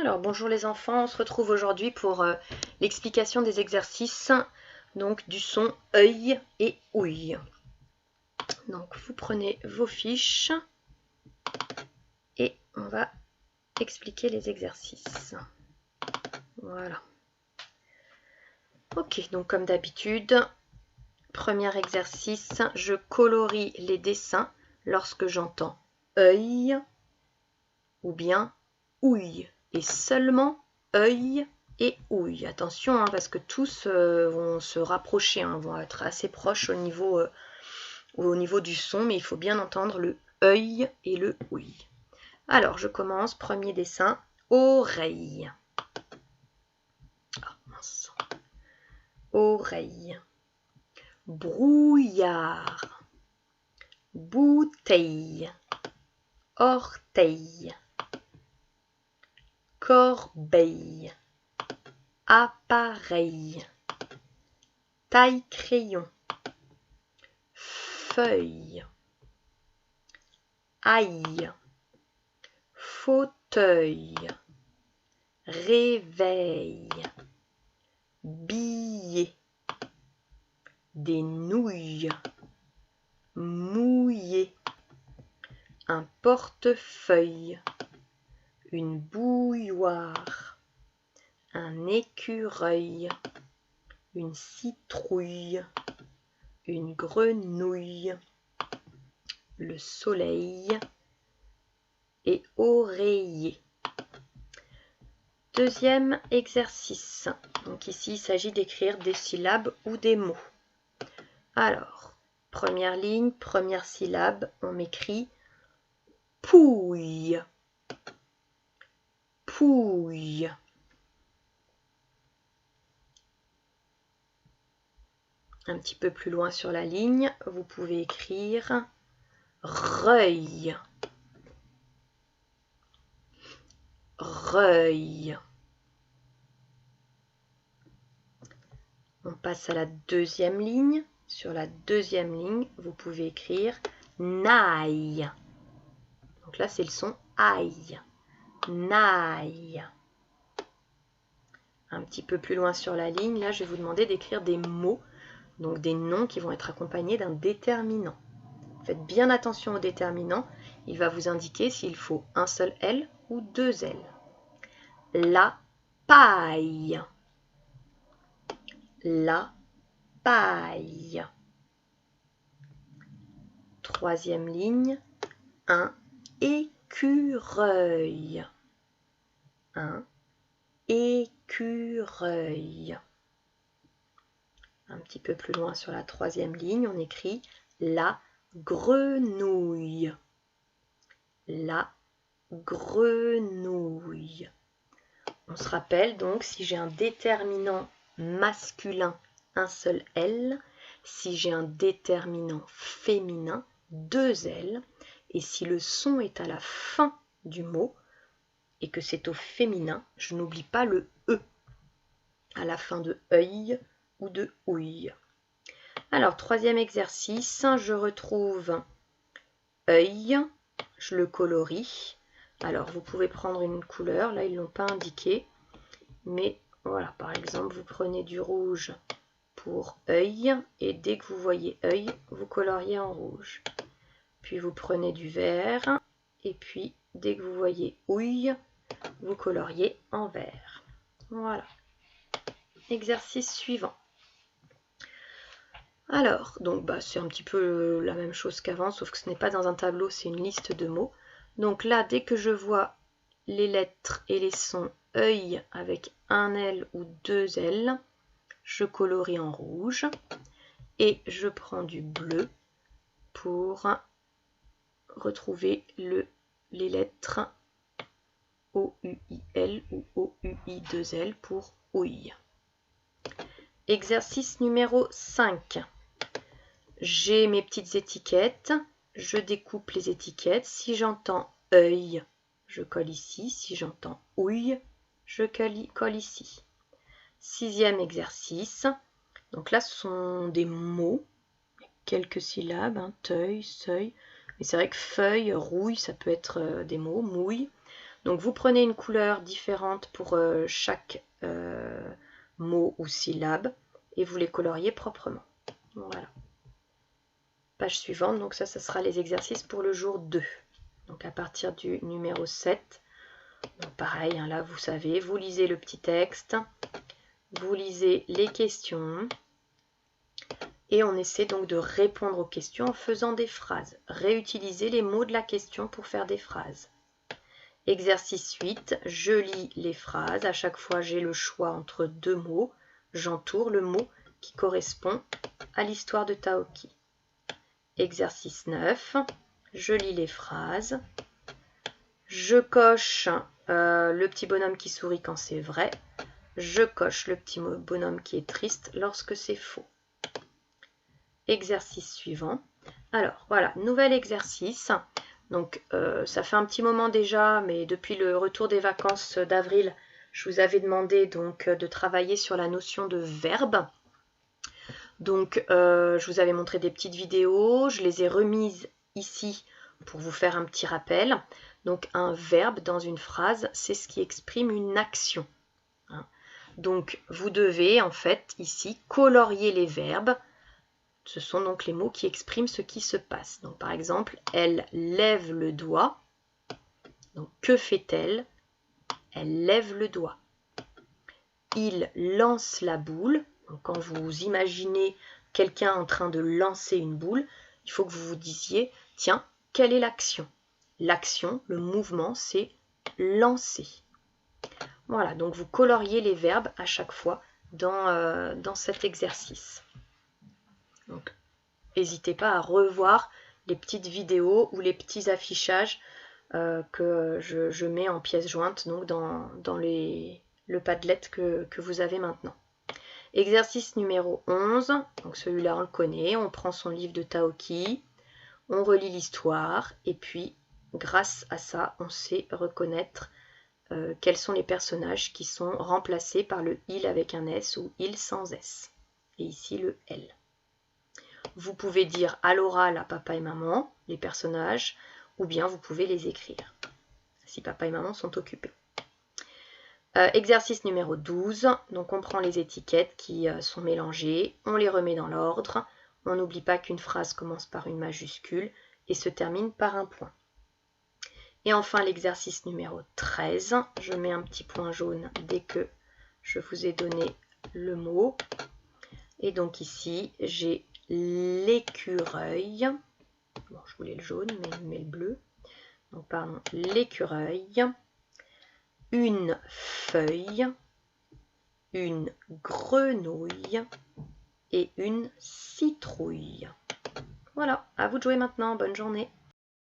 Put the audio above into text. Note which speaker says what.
Speaker 1: Alors, bonjour les enfants, on se retrouve aujourd'hui pour l'explication des exercices, donc du son œil et ouïe. Donc, vous prenez vos fiches et on va expliquer les exercices. Voilà. Ok, donc comme d'habitude, premier exercice, je colorie les dessins lorsque j'entends œil ou bien ouïe. Et seulement œil et ouïe. Attention, hein, parce que tous vont se rapprocher, hein, vont être assez proches au niveau du son, mais il faut bien entendre le œil et le ouïe. Alors, je commence. Premier dessin, oreille. Ah, mince. Oreille. Brouillard. Bouteille. Orteil. Corbeille. Appareil. Taille-crayon. Feuille. Aille. Fauteuil. Réveil. Billet. Des nouilles. Mouillé. Un portefeuille. Une bouilloire. Un écureuil. Une citrouille. Une grenouille. Le soleil. Et oreiller. Deuxième exercice. Donc ici, il s'agit d'écrire des syllabes ou des mots. Alors, première ligne, première syllabe, on m'écrit pouille. Pouille. Un petit peu plus loin sur la ligne, vous pouvez écrire reuil. Reuil. On passe à la deuxième ligne. Sur la deuxième ligne, vous pouvez écrire naille. Donc là, c'est le son aïe. Naille. Un petit peu plus loin sur la ligne, là, je vais vous demander d'écrire des mots, donc des noms qui vont être accompagnés d'un déterminant. Faites bien attention au déterminant. Il va vous indiquer s'il faut un seul L ou deux L. La paille. La paille. Troisième ligne, un écureuil. Un écureuil. Un petit peu plus loin sur la troisième ligne, on écrit la grenouille. La grenouille. On se rappelle donc, si j'ai un déterminant masculin, un seul L. Si j'ai un déterminant féminin, deux L. Et si le son est à la fin du mot et que c'est au féminin, je n'oublie pas le E à la fin de œil ou de ouïe. Alors, troisième exercice, je retrouve œil, je le colorie. Alors, vous pouvez prendre une couleur, là, ils ne l'ont pas indiqué. Mais voilà, par exemple, vous prenez du rouge pour œil, et dès que vous voyez œil, vous coloriez en rouge. Puis vous prenez du vert, et puis dès que vous voyez ouïe, vous coloriez en vert. Voilà. Exercice suivant. Alors, donc c'est un petit peu la même chose qu'avant, sauf que ce n'est pas dans un tableau, c'est une liste de mots. Donc là, dès que je vois les lettres et les sons œil avec un L ou deux L, je colorie en rouge et je prends du bleu pour retrouver les lettres O-U-I-L ou O-U-I-2-L pour ouïe. Exercice numéro 5. J'ai mes petites étiquettes, je découpe les étiquettes. Si j'entends œil, je colle ici. Si j'entends ouïe, je colle ici. Sixième exercice. Donc là, ce sont des mots, quelques syllabes, hein, teuil, seuil. Mais c'est vrai que feuille, rouille, ça peut être des mots, mouille. Donc vous prenez une couleur différente pour chaque mot ou syllabe et vous les coloriez proprement. Voilà. Page suivante, donc ça sera les exercices pour le jour 2. Donc à partir du numéro 7, donc pareil, hein, là vous savez, vous lisez le petit texte, vous lisez les questions et on essaie donc de répondre aux questions en faisant des phrases. Réutilisez les mots de la question pour faire des phrases. Exercice 8, je lis les phrases. À chaque fois, j'ai le choix entre deux mots. J'entoure le mot qui correspond à l'histoire de Taoki. Exercice 9, je lis les phrases. Je coche le petit bonhomme qui sourit quand c'est vrai. Je coche le petit bonhomme qui est triste lorsque c'est faux. Exercice suivant. Alors, voilà, nouvel exercice. Donc, ça fait un petit moment déjà, mais depuis le retour des vacances d'avril, je vous avais demandé donc de travailler sur la notion de verbe. Donc, je vous avais montré des petites vidéos, je les ai remises ici pour vous faire un petit rappel. Donc, un verbe dans une phrase, c'est ce qui exprime une action. Hein. Donc, vous devez en fait ici colorier les verbes. Ce sont donc les mots qui expriment ce qui se passe. Donc, par exemple, elle lève le doigt. Donc, que fait-elle? Elle lève le doigt. Il lance la boule. Donc, quand vous imaginez quelqu'un en train de lancer une boule, il faut que vous vous disiez, tiens, quelle est l'action? L'action, le mouvement, c'est lancer. Voilà, donc vous coloriez les verbes à chaque fois dans cet exercice. Donc, n'hésitez pas à revoir les petites vidéos ou les petits affichages que je mets en pièces jointes donc dans le Padlet que vous avez maintenant. Exercice numéro 11, donc celui-là on le connaît, on prend son livre de Taoki, on relit l'histoire et puis grâce à ça on sait reconnaître quels sont les personnages qui sont remplacés par le il avec un S ou il sans S. Et ici le L. Vous pouvez dire à l'oral à papa et maman, les personnages, ou bien vous pouvez les écrire, si papa et maman sont occupés. Exercice numéro 12, donc on prend les étiquettes qui sont mélangées, on les remet dans l'ordre, on n'oublie pas qu'une phrase commence par une majuscule et se termine par un point. Et enfin l'exercice numéro 13, je mets un petit point jaune dès que je vous ai donné le mot. Et donc ici, j'ai l'écureuil. Bon, je voulais le jaune, mais je mets le bleu. Donc, pardon, l'écureuil. Une feuille. Une grenouille. Et une citrouille. Voilà, à vous de jouer maintenant. Bonne journée.